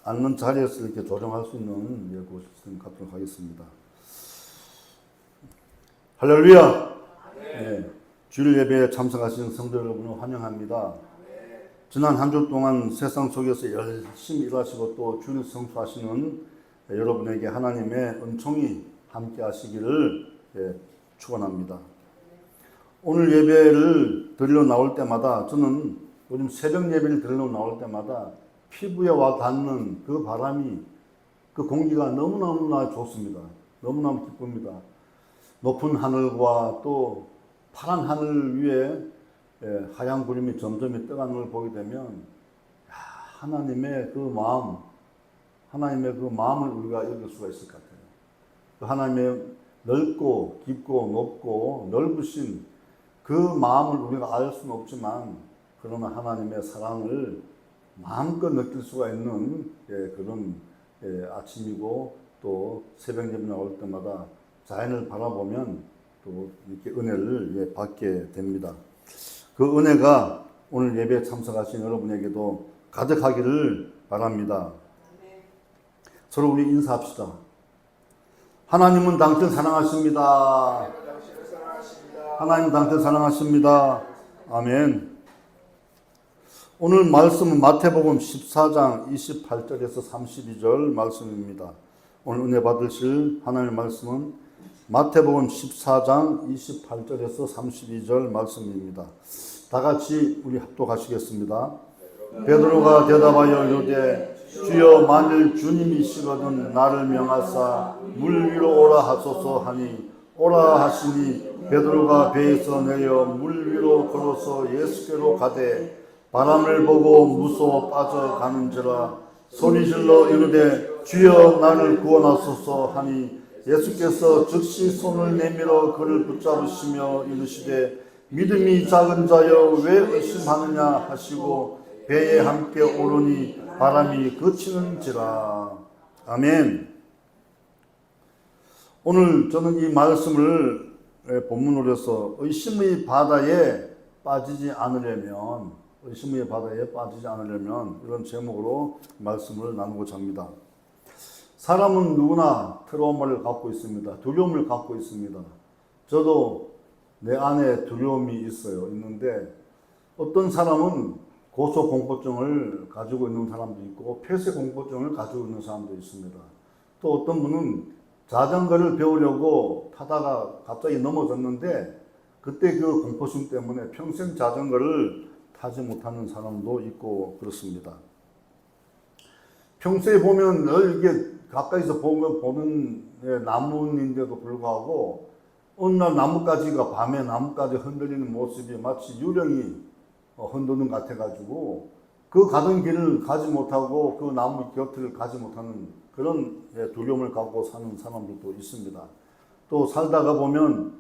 앉는 자리에서 이렇게 조정할 수 있는 곳을 갖도록 하겠습니다. 할렐루야! 네, 주일 예배에 참석하신 성도 여러분을 환영합니다. 지난 한 주 동안 세상 속에서 열심히 일하시고 또 주일 성수하시는 여러분에게 하나님의 은총이 함께 하시기를 축원합니다. 오늘 예배를 드리러 나올 때마다 저는 요즘 새벽 예배를 드리러 나올 때마다 피부에 와 닿는 그 바람이, 그 공기가 너무너무나 좋습니다. 너무너무 기쁩니다. 높은 하늘과 또 파란 하늘 위에 하얀 구름이 점점 떠가는 걸 보게 되면 하나님의 그 마음을 우리가 읽을 수가 있을 것 같아요. 하나님의 넓고 깊고 높고 넓으신 그 마음을 우리가 알 수는 없지만, 그러나 하나님의 사랑을 마음껏 느낄 수가 있는 그런 아침이고, 또 새벽 예배 나올 때마다 자연을 바라보면 또 이렇게 은혜를 받게 됩니다. 그 은혜가 오늘 예배에 참석하신 여러분에게도 가득하기를 바랍니다. 서로 우리 인사합시다. 하나님은 당신 사랑하십니다. 하나님 당신 사랑하십니다. 아멘. 오늘 말씀은 마태복음 14장 28절에서 32절 말씀입니다. 오늘 은혜 받으실 하나님의 말씀은 마태복음 14장 28절에서 32절 말씀입니다. 다 같이 우리 합독하시겠습니다. 베드로가 대답하여 이르되 주여, 만일 주님이시거든 나를 명하사 물 위로 오라 하소서 하니, 오라 하시니 베드로가 배에서 내려 물 위로 걸어서 예수께로 가되 바람을 보고 무서워 빠져가는지라 소리질러 이르되 주여 나를 구원하소서 하니, 예수께서 즉시 손을 내밀어 그를 붙잡으시며 이르시되 믿음이 작은 자여 왜 의심하느냐 하시고 배에 함께 오르니 바람이 그치는지라. 아멘. 오늘 저는 이 말씀을 본문으로 해서 의심의 바다에 빠지지 않으려면 이런 제목으로 말씀을 나누고자 합니다. 사람은 누구나 트라우마를 갖고 있습니다. 두려움을 갖고 있습니다. 저도 내 안에 두려움이 있는데 어떤 사람은 고소공포증을 가지고 있는 사람도 있고 폐쇄공포증을 가지고 있는 사람도 있습니다. 또 어떤 분은 자전거를 배우려고 타다가 갑자기 넘어졌는데 그때 그 공포심 때문에 평생 자전거를 타지 못하는 사람도 있고 그렇습니다. 평소에 보면 늘 이게 가까이서 보는 나무인데도 불구하고 어느 날 나뭇가지가, 밤에 나뭇가지 흔들리는 모습이 마치 유령이 흔드는 것 같아가지고 그 가던 길을 가지 못하고 그 나무 곁을 가지 못하는 그런 두려움을 갖고 사는 사람들도 있습니다. 또 살다가 보면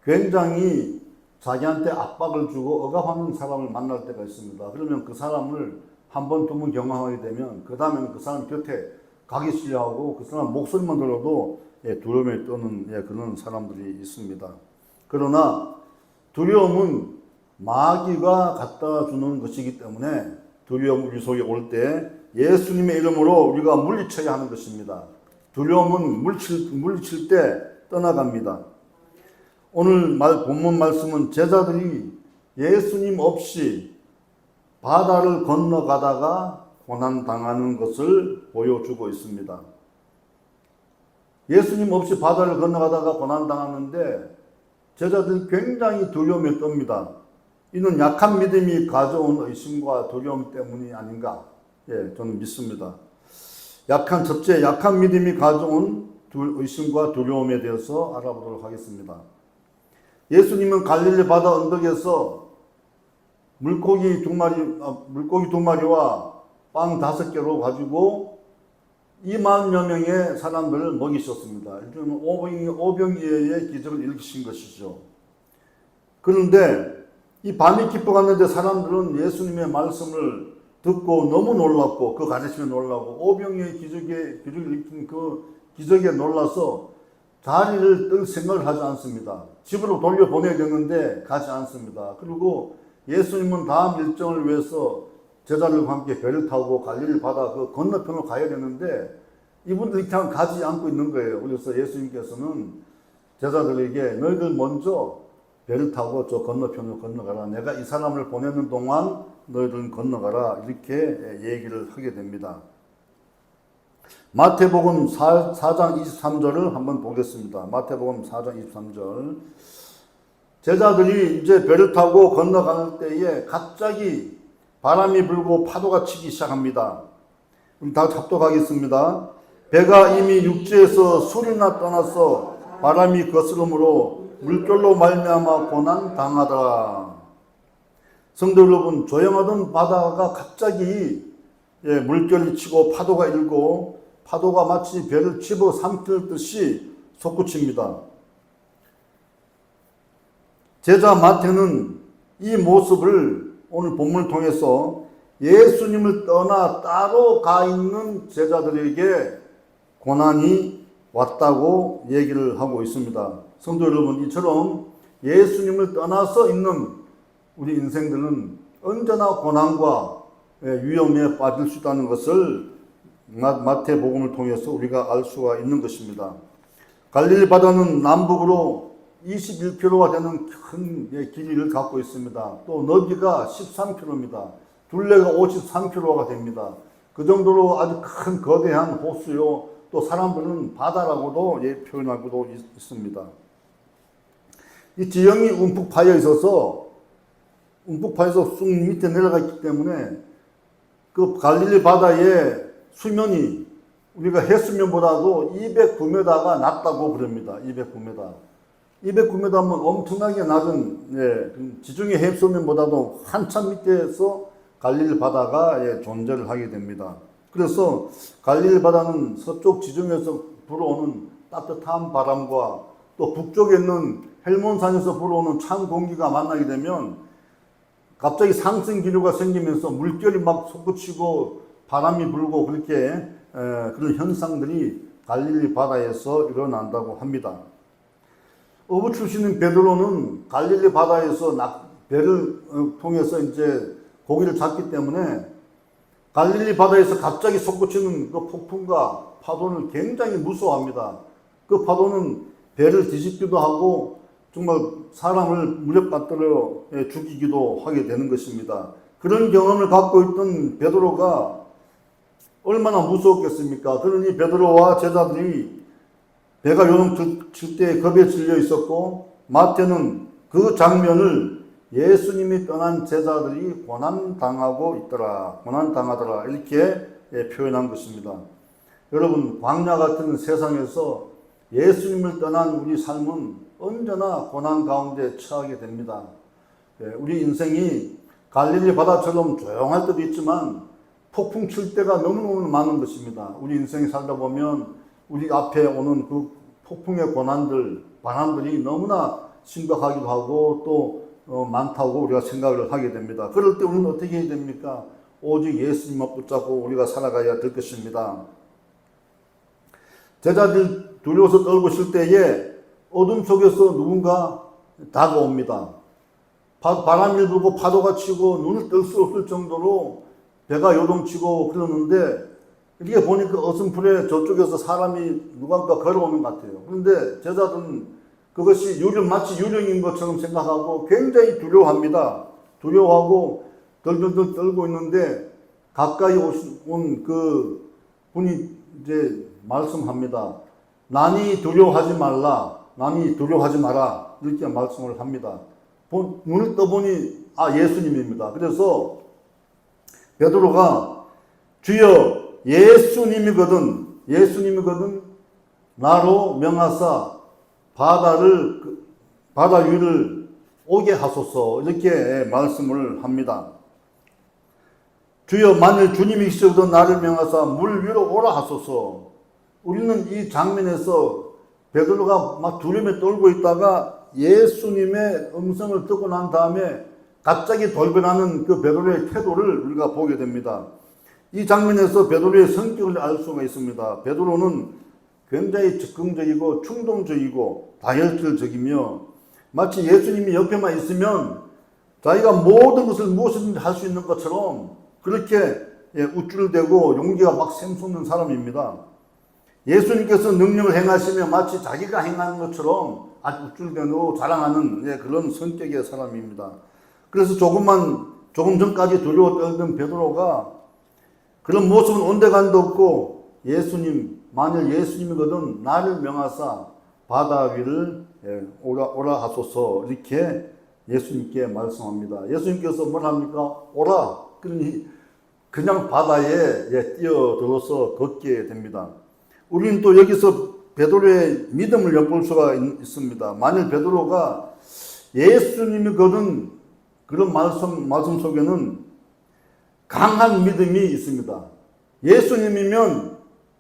굉장히 자기한테 압박을 주고 억압하는 사람을 만날 때가 있습니다. 그러면 그 사람을 한 번, 두 번 경험하게 되면 그 다음에는 그 사람 곁에 가기 싫어하고 그 사람 목소리만 들어도 두려움에 떠는 그런 사람들이 있습니다. 그러나 두려움은 마귀가 갖다 주는 것이기 때문에 두려움 우리 속에 올 때 예수님의 이름으로 우리가 물리쳐야 하는 것입니다. 두려움은 물리칠 때 떠나갑니다. 오늘 본문 말씀은 제자들이 예수님 없이 바다를 건너가다가 고난당하는 것을 보여주고 있습니다. 예수님 없이 바다를 건너가다가 고난당하는데 제자들이 굉장히 두려움에 떱니다. 이는 약한 믿음이 가져온 의심과 두려움 때문이 아닌가 저는 믿습니다. 첫째, 약한 믿음이 가져온 의심과 두려움에 대해서 알아보도록 하겠습니다. 예수님은 갈릴리 바다 언덕에서 물고기 두 마리와 빵 5개로 가지고 2만여 명의 사람들을 먹이셨습니다. 일종의 오병이어의 기적을 일으키신 것이죠. 그런데 이 밤이 깊어갔는데 사람들은 예수님의 말씀을 듣고 너무 놀랐고 그 가르침에 놀라고 오병이어의 기적을 일으킨 그 기적에 놀라서 자리를 뜰 생각을 하지 않습니다. 집으로 돌려보내야 되는데 가지 않습니다. 그리고 예수님은 다음 일정을 위해서 제자들과 함께 배를 타고 갈릴리 바다 그 건너편으로 가야 되는데 이분들이 그냥 가지 않고 있는 거예요. 그래서 예수님께서는 제자들에게 너희들 먼저 배를 타고 저 건너편으로 건너가라. 내가 이 사람을 보내는 동안 너희들은 건너가라. 이렇게 얘기를 하게 됩니다. 마태복음 4장 23절을 한번 보겠습니다. 마태복음 4장 23절. 제자들이 이제 배를 타고 건너가는 때에 갑자기 바람이 불고 파도가 치기 시작합니다. 우리 다 합독하겠습니다. 배가 이미 육지에서 술이나 떠나서 바람이 거스름으로 물결로 말미암아 고난 당하더라. 성도 여러분, 조용하던 바다가 갑자기 물결이 치고 파도가 일고 파도가 마치 배를 집어삼킬 솟구칩니다. 제자 마태는 이 모습을 오늘 본문을 통해서 예수님을 떠나 따로 가 있는 제자들에게 고난이 왔다고 얘기를 하고 있습니다. 성도 여러분, 이처럼 예수님을 떠나서 있는 우리 인생들은 언제나 고난과 위험에 빠질 수 있다는 것을 마태복음을 통해서 우리가 알 수가 있는 것입니다. 갈릴리 바다는 남북으로 21km가 되는 큰 길이를 갖고 있습니다. 또 너비가 13km입니다. 둘레가 53km가 됩니다. 그 정도로 아주 큰 거대한 호수요. 또 사람들은 바다라고도 표현하고도 있습니다. 이 지형이 움푹 파여 있어서 쑥 밑에 내려가 있기 때문에 그 갈릴리 바다의 수면이 우리가 해수면보다도 209m가 낮다고 부릅니다. 209m. 209m면 엄청나게 낮은 지중해 해수면보다도 한참 밑에서 갈릴리 바다가 존재를 하게 됩니다. 그래서 갈릴리 바다는 서쪽 지중해에서 불어오는 따뜻한 바람과 또 북쪽에 있는 헬몬산에서 불어오는 찬 공기가 만나게 되면 갑자기 상승 기류가 생기면서 물결이 막 솟구치고 바람이 불고 그렇게 그런 현상들이 갈릴리 바다에서 일어난다고 합니다. 어부 출신인 베드로는 갈릴리 바다에서 배를 통해서 이제 고기를 잡기 때문에 갈릴리 바다에서 갑자기 솟구치는 그 폭풍과 파도를 굉장히 무서워합니다. 그 파도는 배를 뒤집기도 하고 정말 사람을 무력받들어 죽이기도 하게 되는 것입니다. 그런 경험을 갖고 있던 베드로가 얼마나 무서웠겠습니까? 그러니 베드로와 제자들이 배가 요동칠 때 겁에 질려 있었고 마태는 그 장면을 예수님이 떠난 제자들이 고난당하더라 이렇게 표현한 것입니다. 여러분, 광야 같은 세상에서 예수님을 떠난 우리 삶은 언제나 고난 가운데 처하게 됩니다. 우리 인생이 갈릴리 바다처럼 조용할 때도 있지만 폭풍 칠 때가 너무너무 많은 것입니다. 우리 인생이 살다 보면 우리 앞에 오는 그 폭풍의 고난들, 바람들이 너무나 심각하기도 하고 또 많다고 우리가 생각을 하게 됩니다. 그럴 때 우리는 어떻게 해야 됩니까? 오직 예수님만 붙잡고 우리가 살아가야 될 것입니다. 제자들 두려워서 떨고 있을 때에 어둠 속에서 누군가 다가옵니다. 바람이 불고 파도가 치고 눈을 뜰 수 없을 정도로 배가 요동치고 그러는데 이렇게 보니까 어슴풀에 저쪽에서 사람이 누군가 걸어오는 것 같아요. 그런데 제자들은 그것이 마치 유령인 것처럼 생각하고 굉장히 두려워합니다. 두려워하고 덜덜덜 떨고 있는데 가까이 온 그 분이 이제 말씀합니다. 난이 두려워하지 말라. 난이 두려워하지 마라. 이렇게 말씀을 합니다. 눈을 떠보니 예수님입니다. 그래서 베드로가 주여 예수님이거든 나로 명하사 바다 위를 오게 하소서 이렇게 말씀을 합니다. 주여 만일 주님이시거든 나를 명하사 물 위로 오라 하소서. 우리는 이 장면에서 베드로가 막 두려움에 떨고 있다가 예수님의 음성을 듣고 난 다음에 갑자기 돌변하는 그 베드로의 태도를 우리가 보게 됩니다. 이 장면에서 베드로의 성격을 알 수가 있습니다. 베드로는 굉장히 즉흥적이고 충동적이고 다혈질적이며 마치 예수님이 옆에만 있으면 자기가 모든 것을 무엇이든지 할 수 있는 것처럼 그렇게 우쭐대고 용기가 막 샘솟는 사람입니다. 예수님께서 능력을 행하시며 마치 자기가 행하는 것처럼 아주 우쭐대고 자랑하는 그런 성격의 사람입니다. 그래서 조금 전까지 두려워 떨던 베드로가 그런 모습은 온데간도 없고 만일 예수님이거든 나를 명하사 바다 위를 오라 하소서 이렇게 예수님께 말씀합니다. 예수님께서 뭘 합니까? 오라. 그러니 그냥 바다에 뛰어들어서 걷게 됩니다. 우리는 또 여기서 베드로의 믿음을 엿볼 수가 있습니다. 만일 베드로가 예수님이거든 그런 말씀 속에는 강한 믿음이 있습니다. 예수님이면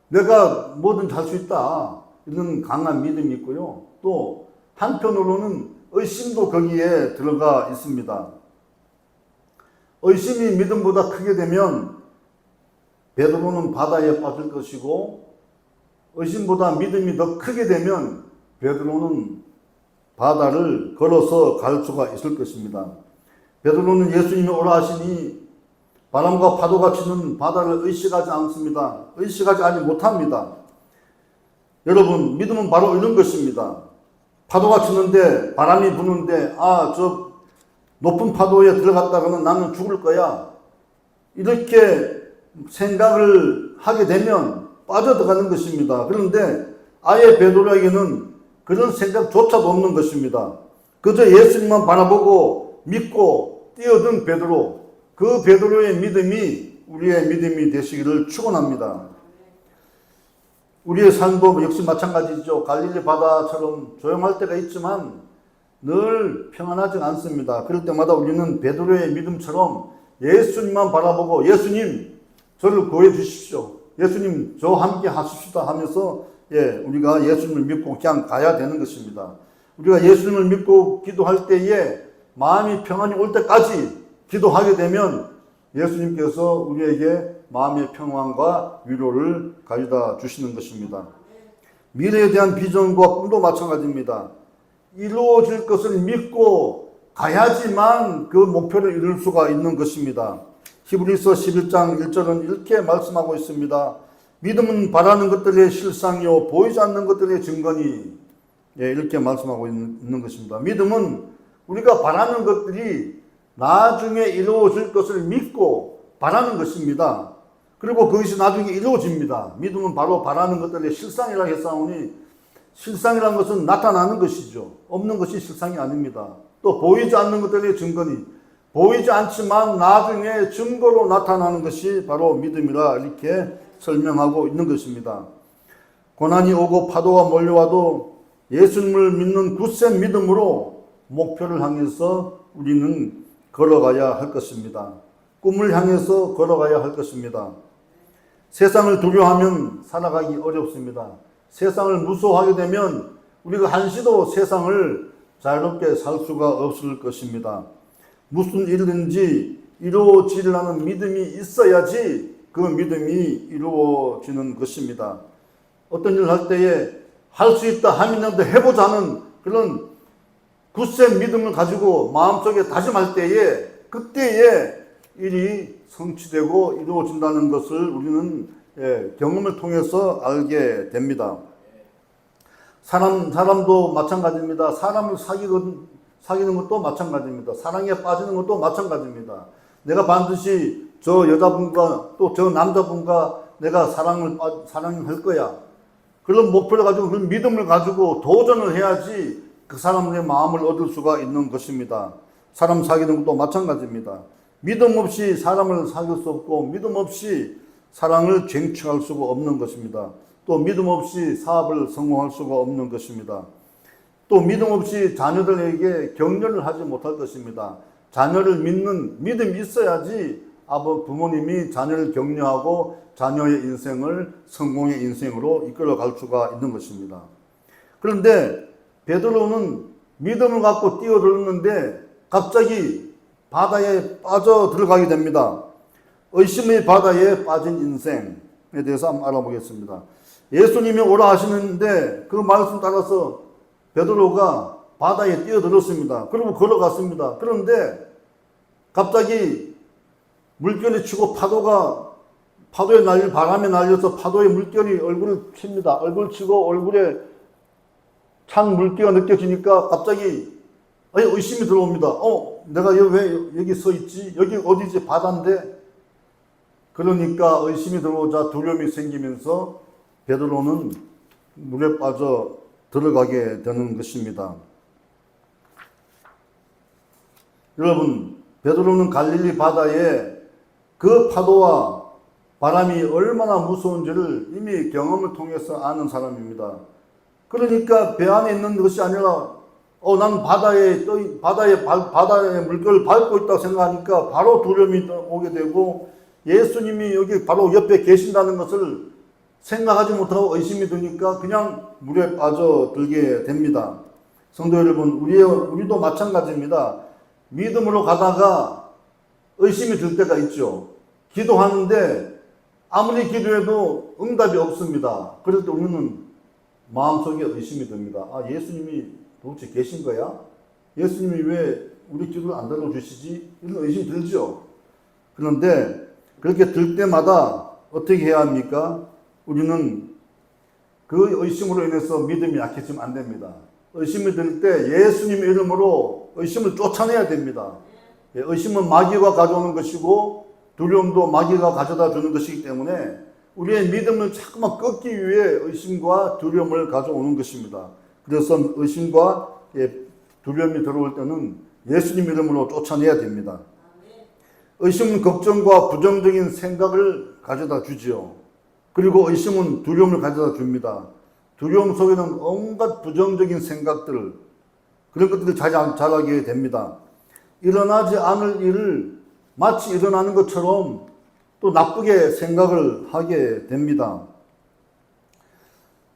내가 뭐든 할 수 있다. 이런 강한 믿음이 있고요. 또 한편으로는 의심도 거기에 들어가 있습니다. 의심이 믿음보다 크게 되면 베드로는 바다에 빠질 것이고 의심보다 믿음이 더 크게 되면 베드로는 바다를 걸어서 갈 수가 있을 것입니다. 베드로는 예수님이 오라 하시니 바람과 파도가 치는 바다를 의식하지 않습니다. 의식하지 못합니다. 여러분, 믿음은 바로 이런 것입니다. 파도가 치는데 바람이 부는데 저 높은 파도에 들어갔다가는 나는 죽을 거야. 이렇게 생각을 하게 되면 빠져들어가는 것입니다. 그런데 아예 베드로에게는 그런 생각조차도 없는 것입니다. 그저 예수님만 바라보고 믿고 뛰어든 베드로, 그 베드로의 믿음이 우리의 믿음이 되시기를 축원합니다. 우리의 삶도 역시 마찬가지죠. 갈릴리 바다처럼 조용할 때가 있지만 늘 평안하지 않습니다. 그럴 때마다 우리는 베드로의 믿음처럼 예수님만 바라보고 예수님 저를 구해 주십시오. 예수님 저 함께 하십시다 하면서 우리가 예수님을 믿고 그냥 가야 되는 것입니다. 우리가 예수님을 믿고 기도할 때에 마음이 평안이 올 때까지 기도하게 되면 예수님께서 우리에게 마음의 평안과 위로를 가져다 주시는 것입니다. 미래에 대한 비전과 꿈도 마찬가지입니다. 이루어질 것을 믿고 가야지만 그 목표를 이룰 수가 있는 것입니다. 히브리서 11장 1절은 이렇게 말씀하고 있습니다. 믿음은 바라는 것들의 실상이요 보이지 않는 것들의 증거니 이렇게 말씀하고 있는 것입니다. 믿음은 우리가 바라는 것들이 나중에 이루어질 것을 믿고 바라는 것입니다. 그리고 그것이 나중에 이루어집니다. 믿음은 바로 바라는 것들의 실상이라 했사오니 실상이라는 것은 나타나는 것이죠. 없는 것이 실상이 아닙니다. 또 보이지 않는 것들의 증거니 보이지 않지만 나중에 증거로 나타나는 것이 바로 믿음이라 이렇게 설명하고 있는 것입니다. 고난이 오고 파도가 몰려와도 예수님을 믿는 굳센 믿음으로 목표를 향해서 우리는 걸어가야 할 것입니다. 꿈을 향해서 걸어가야 할 것입니다. 세상을 두려워하면 살아가기 어렵습니다. 세상을 무서워하게 되면 우리가 한시도 세상을 자유롭게 살 수가 없을 것입니다. 무슨 일든지 이루어지려는 믿음이 있어야지 그 믿음이 이루어지는 것입니다. 어떤 일을 할 때에 할 수 있다 하면도 해보자는 그런 굳센 믿음을 가지고 마음속에 다짐할 때에 그때에 일이 성취되고 이루어진다는 것을 우리는 경험을 통해서 알게 됩니다. 사람도 마찬가지입니다. 사람을 사귀는 것도 마찬가지입니다. 사랑에 빠지는 것도 마찬가지입니다. 내가 반드시 저 여자분과 또 저 남자분과 내가 사랑할 거야. 그런 목표를 가지고 그런 믿음을 가지고 도전을 해야지 그 사람의 마음을 얻을 수가 있는 것입니다. 사람 사귀는 것도 마찬가지입니다. 믿음 없이 사람을 사귈 수 없고 믿음 없이 사랑을 쟁취할 수가 없는 것입니다. 또 믿음 없이 사업을 성공할 수가 없는 것입니다. 또 믿음 없이 자녀들에게 격려를 하지 못할 것입니다. 자녀를 믿는 믿음이 있어야지 부모님이 자녀를 격려하고 자녀의 인생을 성공의 인생으로 이끌어갈 수가 있는 것입니다. 그런데 베드로는 믿음을 갖고 뛰어들었는데 갑자기 바다에 빠져 들어가게 됩니다. 의심의 바다에 빠진 인생에 대해서 한번 알아보겠습니다. 예수님이 오라 하시는데 그 말씀 따라서 베드로가 바다에 뛰어들었습니다. 그리고 걸어갔습니다. 그런데 갑자기 물결이 치고 바람에 날려서 파도에 물결이 얼굴을 칩니다. 얼굴 치고 얼굴에 찬 물기가 느껴지니까 갑자기 의심이 들어옵니다. 내가 왜 여기 서 있지? 여기 어디지? 바다인데? 그러니까 의심이 들어오자 두려움이 생기면서 베드로는 물에 빠져 들어가게 되는 것입니다. 여러분, 베드로는 갈릴리 바다에 그 파도와 바람이 얼마나 무서운지를 이미 경험을 통해서 아는 사람입니다. 그러니까 배 안에 있는 것이 아니라 난 바다의 물결을 밟고 있다고 생각하니까 바로 두려움이 오게 되고 예수님이 여기 바로 옆에 계신다는 것을 생각하지 못하고 의심이 드니까 그냥 물에 빠져들게 됩니다. 성도 여러분, 우리도 마찬가지입니다. 믿음으로 가다가 의심이 들 때가 있죠. 기도하는데 아무리 기도해도 응답이 없습니다. 그럴 때 우리는 마음속에 의심이 듭니다. 예수님이 도대체 계신 거야? 예수님이 왜 우리 기도를 안 들어주시지? 이런 의심이 들죠. 그런데 그렇게 들 때마다 어떻게 해야 합니까? 우리는 그 의심으로 인해서 믿음이 약해지면 안 됩니다. 의심이 들 때 예수님의 이름으로 의심을 쫓아내야 됩니다. 의심은 마귀가 가져오는 것이고 두려움도 마귀가 가져다 주는 것이기 때문에 우리의 믿음을 자꾸만 끊기 위해 의심과 두려움을 가져오는 것입니다. 그래서 의심과 두려움이 들어올 때는 예수님 이름으로 쫓아내야 됩니다. 의심은 걱정과 부정적인 생각을 가져다 주지요. 그리고 의심은 두려움을 가져다 줍니다. 두려움 속에는 온갖 부정적인 생각들, 그런 것들이 자라게 됩니다. 일어나지 않을 일을 마치 일어나는 것처럼 또 나쁘게 생각을 하게 됩니다.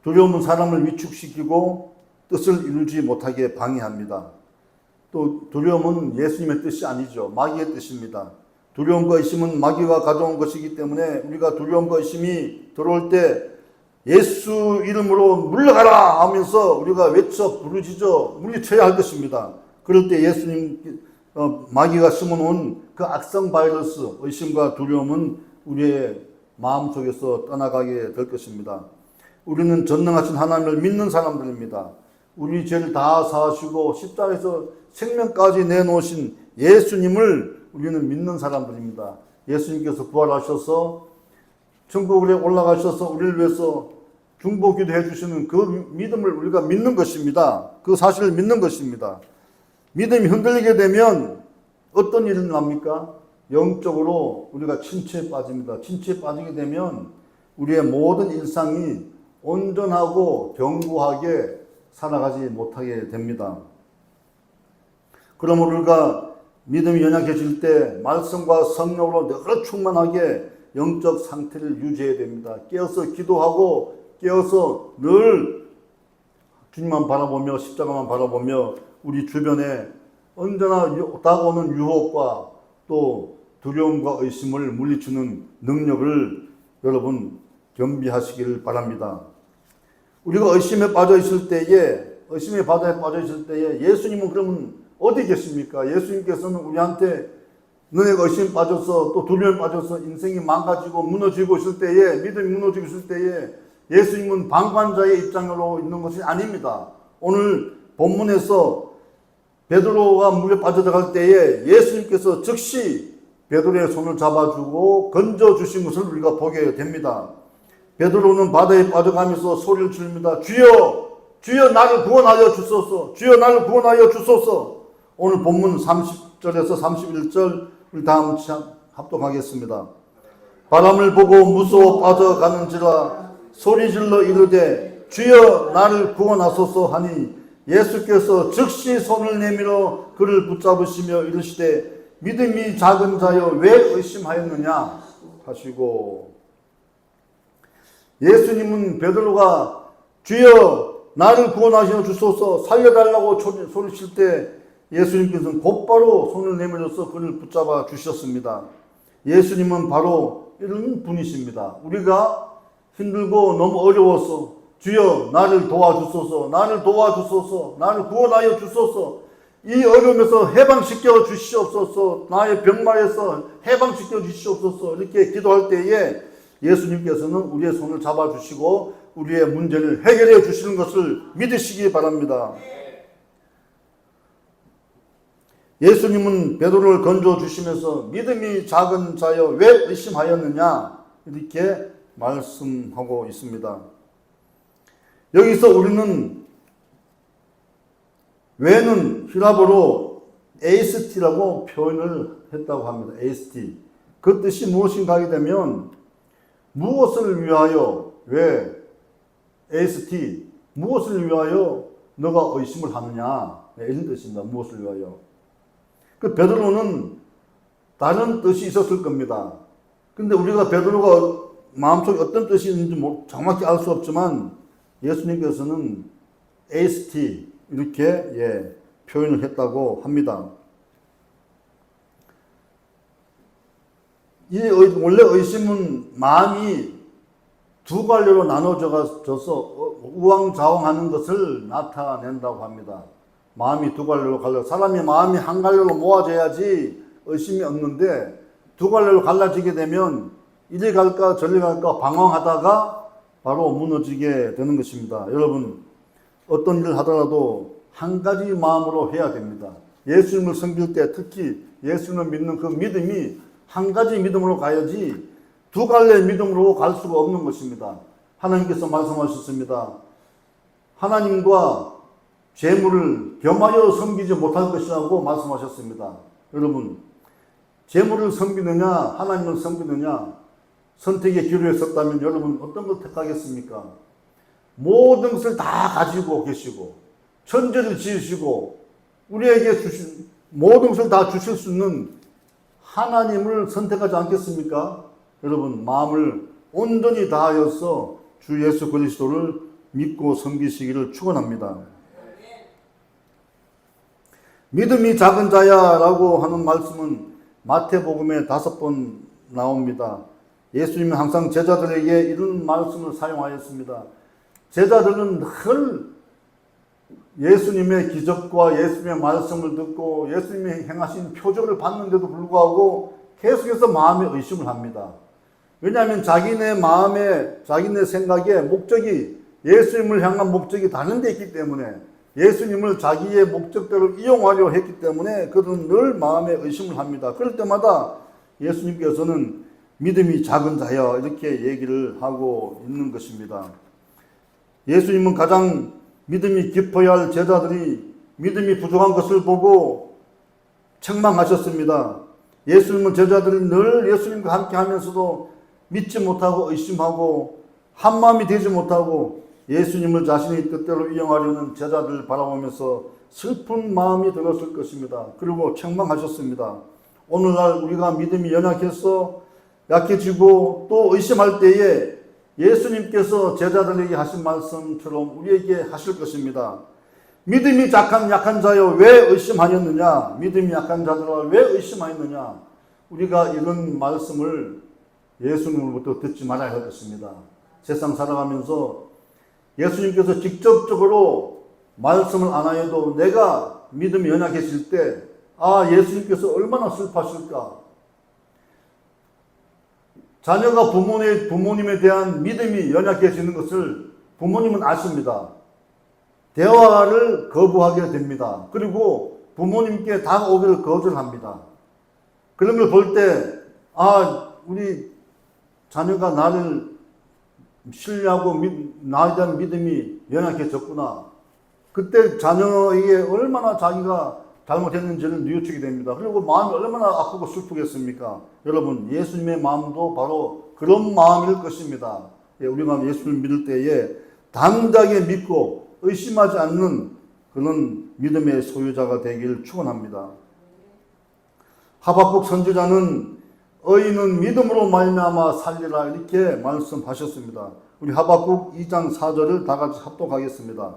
두려움은 사람을 위축시키고 뜻을 이루지 못하게 방해합니다. 또 두려움은 예수님의 뜻이 아니죠. 마귀의 뜻입니다. 두려움과 의심은 마귀가 가져온 것이기 때문에 우리가 두려움과 의심이 들어올 때 예수 이름으로 물러가라 하면서 우리가 외쳐 부르짖어 물리쳐야 할 것입니다. 그럴 때 예수님 마귀가 심어놓은 그 악성 바이러스 의심과 두려움은 우리의 마음속에서 떠나가게 될 것입니다. 우리는 전능하신 하나님을 믿는 사람들입니다. 우리 죄를 다 사하시고 십자가에서 생명까지 내놓으신 예수님을 우리는 믿는 사람들입니다. 예수님께서 부활하셔서 천국에 올라가셔서 우리를 위해서 중보기도 해주시는 그 믿음을 우리가 믿는 것입니다. 그 사실을 믿는 것입니다. 믿음이 흔들리게 되면 어떤 일이 납니까? 영적으로 우리가 침체에 빠집니다. 침체에 빠지게 되면 우리의 모든 일상이 온전하고 견고하게 살아가지 못하게 됩니다. 그러므로 우리가 믿음이 연약해질 때 말씀과 성령으로 늘 충만하게 영적 상태를 유지해야 됩니다. 깨어서 기도하고 깨어서 늘 주님만 바라보며 십자가만 바라보며 우리 주변에 언제나 다가오는 유혹과 또 두려움과 의심을 물리치는 능력을 여러분 겸비하시기를 바랍니다. 우리가 의심에 빠져 있을 때에, 의심의 바다에 빠져 있을 때에 예수님은 그러면 어디 계십니까? 예수님께서는 우리한테 너네가 의심에 빠져서 또 두려움에 빠져서 인생이 망가지고 무너지고 있을 때에, 믿음이 무너지고 있을 때에 예수님은 방관자의 입장으로 있는 것이 아닙니다. 오늘 본문에서 베드로가 물에 빠져들어갈 때에 예수님께서 즉시 베드로의 손을 잡아주고 건져주신 것을 우리가 보게 됩니다. 베드로는 바다에 빠져가면서 소리를 지릅니다. 주여! 주여 나를 구원하여 주소서! 주여 나를 구원하여 주소서! 오늘 본문 30절에서 31절 우리 다 합독하겠습니다. 바람을 보고 무서워 빠져가는지라 소리질러 이르되 주여 나를 구원하소서 하니 예수께서 즉시 손을 내밀어 그를 붙잡으시며 이르시되 믿음이 작은 자여 왜 의심하였느냐 하시고, 예수님은 베드로가 주여 나를 구원하시어 주소서 살려달라고 소리칠 때 예수님께서는 곧바로 손을 내밀어서 그를 붙잡아 주셨습니다. 예수님은 바로 이런 분이십니다. 우리가 힘들고 너무 어려워서 주여 나를 도와주소서, 나를 도와주소서, 나를 구원하여 주소서, 이 어려움에서 해방시켜 주시옵소서, 나의 병마에서 해방시켜 주시옵소서 이렇게 기도할 때에 예수님께서는 우리의 손을 잡아주시고 우리의 문제를 해결해 주시는 것을 믿으시기 바랍니다. 예수님은 베드로를 건져 주시면서 믿음이 작은 자여 왜 의심하였느냐 이렇게 말씀하고 있습니다. 여기서 우리는 왜는 히라보로 에이스티라고 표현을 했다고 합니다. 에이스티. 그 뜻이 무엇인가 하게 되면 무엇을 위하여, 왜 에이스티, 무엇을 위하여 너가 의심을 하느냐 이런 뜻입니다. 무엇을 위하여. 그 베드로는 다른 뜻이 있었을 겁니다. 근데 우리가 베드로가 마음속에 어떤 뜻이 있는지 정확히 알 수 없지만 예수님께서는 에이스티 이렇게 표현을 했다고 합니다. 원래 의심은 마음이 두 갈래로 나눠져서 우왕좌왕하는 것을 나타낸다고 합니다. 마음이 두 갈래로 갈라. 사람이 마음이 한 갈래로 모아져야지 의심이 없는데 두 갈래로 갈라지게 되면 이리 갈까 저리 갈까 방황하다가 바로 무너지게 되는 것입니다. 여러분 어떤 일을 하더라도 한 가지 마음으로 해야 됩니다. 예수님을 섬길 때 특히 예수님을 믿는 그 믿음이 한 가지 믿음으로 가야지 두 갈래 믿음으로 갈 수가 없는 것입니다. 하나님께서 말씀하셨습니다. 하나님과 재물을 겸하여 섬기지 못할 것이라고 말씀하셨습니다. 여러분 재물을 섬기느냐 하나님을 섬기느냐 선택의 기로에 섰다면 여러분 어떤 걸 택하겠습니까? 모든 것을 다 가지고 계시고 천지를 지으시고 우리에게 주신 모든 것을 다 주실 수 있는 하나님을 선택하지 않겠습니까? 여러분 마음을 온전히 다하여서 주 예수 그리스도를 믿고 섬기시기를 축원합니다. 믿음이 작은 자야라고 하는 말씀은 마태복음에 5번 나옵니다. 예수님은 항상 제자들에게 이런 말씀을 사용하였습니다. 제자들은 늘 예수님의 기적과 예수님의 말씀을 듣고 예수님이 행하신 표적을 봤는데도 불구하고 계속해서 마음에 의심을 합니다. 왜냐하면 자기네 마음에 자기네 생각에 목적이 예수님을 향한 목적이 다른 데 있기 때문에 예수님을 자기의 목적대로 이용하려 했기 때문에 그들은 늘 마음에 의심을 합니다. 그럴 때마다 예수님께서는 믿음이 작은 자여 이렇게 얘기를 하고 있는 것입니다. 예수님은 가장 믿음이 깊어야 할 제자들이 믿음이 부족한 것을 보고 책망하셨습니다. 예수님은 제자들이 늘 예수님과 함께 하면서도 믿지 못하고 의심하고 한마음이 되지 못하고 예수님을 자신의 뜻대로 이용하려는 제자들을 바라보면서 슬픈 마음이 들었을 것입니다. 그리고 책망하셨습니다. 오늘날 우리가 믿음이 연약해서 약해지고 또 의심할 때에 예수님께서 제자들에게 하신 말씀처럼 우리에게 하실 것입니다. 믿음이 약한 자여 왜 의심하였느냐? 믿음이 약한 자들아 왜 의심하였느냐? 우리가 이런 말씀을 예수님으로부터 듣지 말아야 할 것입니다. 세상 살아가면서 예수님께서 직접적으로 말씀을 안 하여도 내가 믿음이 연약해질 때 예수님께서 얼마나 슬퍼하실까? 자녀가 부모님에 대한 믿음이 연약해지는 것을 부모님은 아십니다. 대화를 거부하게 됩니다. 그리고 부모님께 다가오기를 거절합니다. 그런 걸 볼 때, 우리 자녀가 나를 신뢰하고 나에 대한 믿음이 연약해졌구나. 그때 자녀에게 얼마나 자기가 잘못했는지를 뉘우치게 됩니다. 그리고 마음이 얼마나 아프고 슬프겠습니까? 여러분, 예수님의 마음도 바로 그런 마음일 것입니다. 우리가 예수를 믿을 때에 당당하게 믿고 의심하지 않는 그런 믿음의 소유자가 되기를 축원합니다. 하박국 선지자는 의인은 믿음으로 말미암아 살리라 이렇게 말씀하셨습니다. 우리 하박국 2장 4절을 다 같이 합독하겠습니다.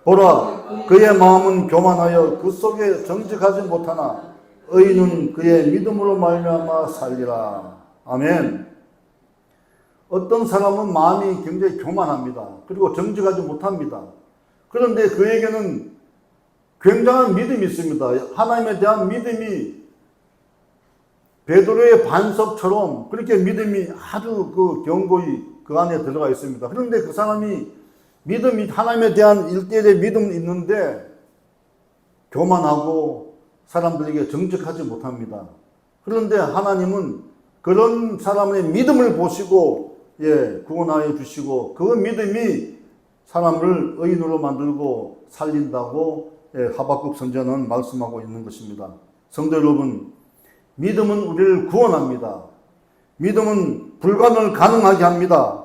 보라, 그의 마음은 교만하여 그 속에 정직하지 못하나 의인은 그의 믿음으로 말미암아 살리라. 아멘. 어떤 사람은 마음이 굉장히 교만합니다. 그리고 정직하지 못합니다. 그런데 그에게는 굉장한 믿음이 있습니다. 하나님에 대한 믿음이 베드로의 반석처럼 그렇게 믿음이 아주 그 견고히 그 안에 들어가 있습니다. 그런데 그 사람이 믿음이 하나님에 대한 일대일의 믿음은 있는데 교만하고 사람들에게 정직하지 못합니다. 그런데 하나님은 그런 사람의 믿음을 보시고 구원하여 주시고 그 믿음이 사람을 의인으로 만들고 살린다고 하박국 선지자는 말씀하고 있는 것입니다. 성도 여러분, 믿음은 우리를 구원합니다. 믿음은 불가능을 가능하게 합니다.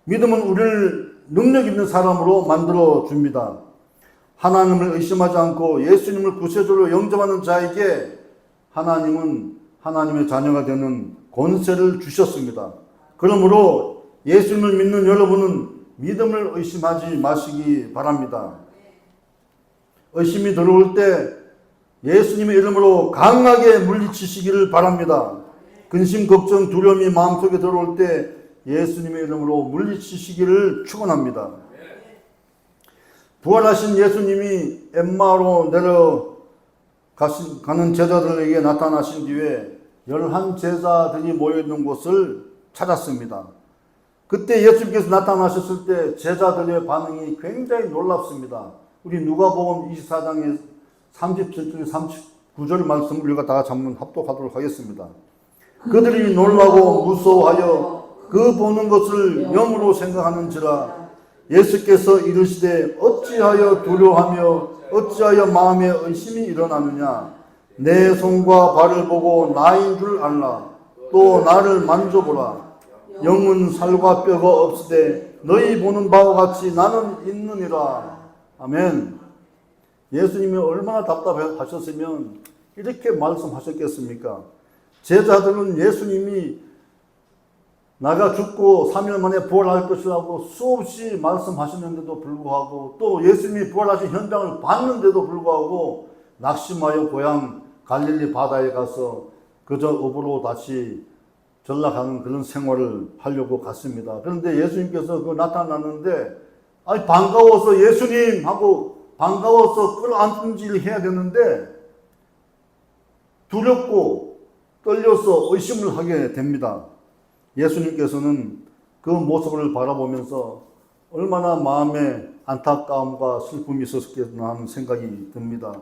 믿음은 우리를 능력 있는 사람으로 만들어 줍니다. 하나님을 의심하지 않고 예수님을 구세주로 영접하는 자에게 하나님은 하나님의 자녀가 되는 권세를 주셨습니다. 그러므로 예수님을 믿는 여러분은 믿음을 의심하지 마시기 바랍니다. 의심이 들어올 때 예수님의 이름으로 강하게 물리치시기를 바랍니다. 근심, 걱정, 두려움이 마음속에 들어올 때 예수님의 이름으로 물리치시기를 축원합니다. 부활하신 예수님이 엠마오로 내려가는 제자들에게 나타나신 뒤에 11 제자들이 모여있는 곳을 찾았습니다. 그때 예수님께서 나타나셨을 때 제자들의 반응이 굉장히 놀랍습니다. 우리 누가복음 24장의 37절 39절 말씀을 우리가 다 같이 한번 합독하도록 하겠습니다. 그들이 놀라고 무서워하여 그 보는 것을 영으로 생각하는지라 예수께서 이르시되 어찌하여 두려워하며 어찌하여 마음에 의심이 일어나느냐 내 손과 발을 보고 나인 줄 알라 또 나를 만져보라 영은 살과 뼈가 없으되 너희 보는 바와 같이 나는 있느니라. 아멘. 예수님이 얼마나 답답하셨으면 이렇게 말씀하셨겠습니까? 제자들은 예수님이 나가 죽고 3일 만에 부활할 것이라고 수없이 말씀하셨는데도 불구하고 또 예수님이 부활하신 현장을 봤는데도 불구하고 낙심하여 고향 갈릴리 바다에 가서 그저 업으로 다시 전락하는 그런 생활을 하려고 갔습니다. 그런데 예수님께서 나타났는데 반가워서 예수님 하고 반가워서 끌어안든지를 해야 되는데 두렵고 떨려서 의심을 하게 됩니다. 예수님께서는 그 모습을 바라보면서 얼마나 마음에 안타까움과 슬픔이 있었겠나 하는 생각이 듭니다.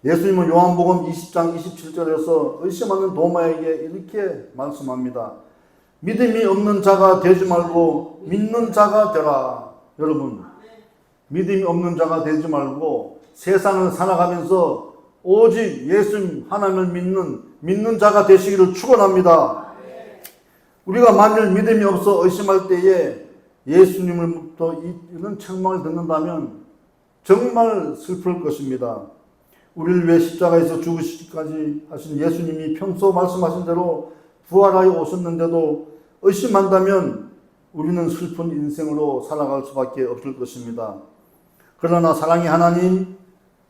예수님은 요한복음 20장 27절에서 의심하는 도마에게 이렇게 말씀합니다. 믿음이 없는 자가 되지 말고 믿는 자가 되라. 여러분, 믿음이 없는 자가 되지 말고 세상을 살아가면서 오직 예수님 하나님을 믿는 자가 되시기를 축원합니다. 우리가 만일 믿음이 없어 의심할 때에 예수님으로부터 이런 책망을 듣는다면 정말 슬플 것입니다. 우리를 위해 십자가에서 죽으시기까지 하신 예수님이 평소 말씀하신 대로 부활하여 오셨는데도 의심한다면 우리는 슬픈 인생으로 살아갈 수밖에 없을 것입니다. 그러나 사랑의 하나님,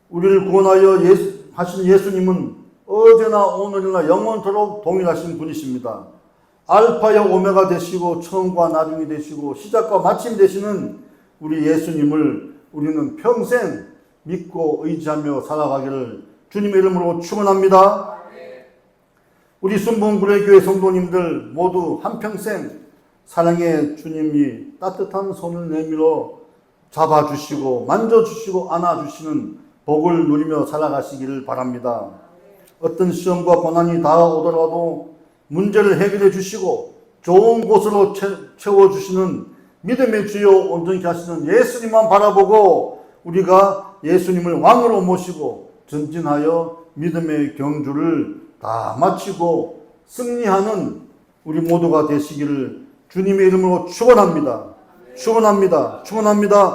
우리를 구원하여 하신 예수님은 어제나 오늘이나 영원토록 동일하신 분이십니다. 알파여 오메가 되시고 처음과 나중이 되시고 시작과 마침 되시는 우리 예수님을 우리는 평생 믿고 의지하며 살아가기를 주님의 이름으로 축원합니다. 우리 순봉구례교회 성도님들 모두 한평생 사랑의 주님이 따뜻한 손을 내밀어 잡아주시고 만져주시고 안아주시는 복을 누리며 살아가시기를 바랍니다. 어떤 시험과 고난이 다가오더라도 문제를 해결해 주시고 좋은 곳으로 채워주시는 믿음의 주요 온전케 하시는 예수님만 바라보고 우리가 예수님을 왕으로 모시고 전진하여 믿음의 경주를 다 마치고 승리하는 우리 모두가 되시기를 주님의 이름으로 축원합니다. 축원합니다. 축원합니다.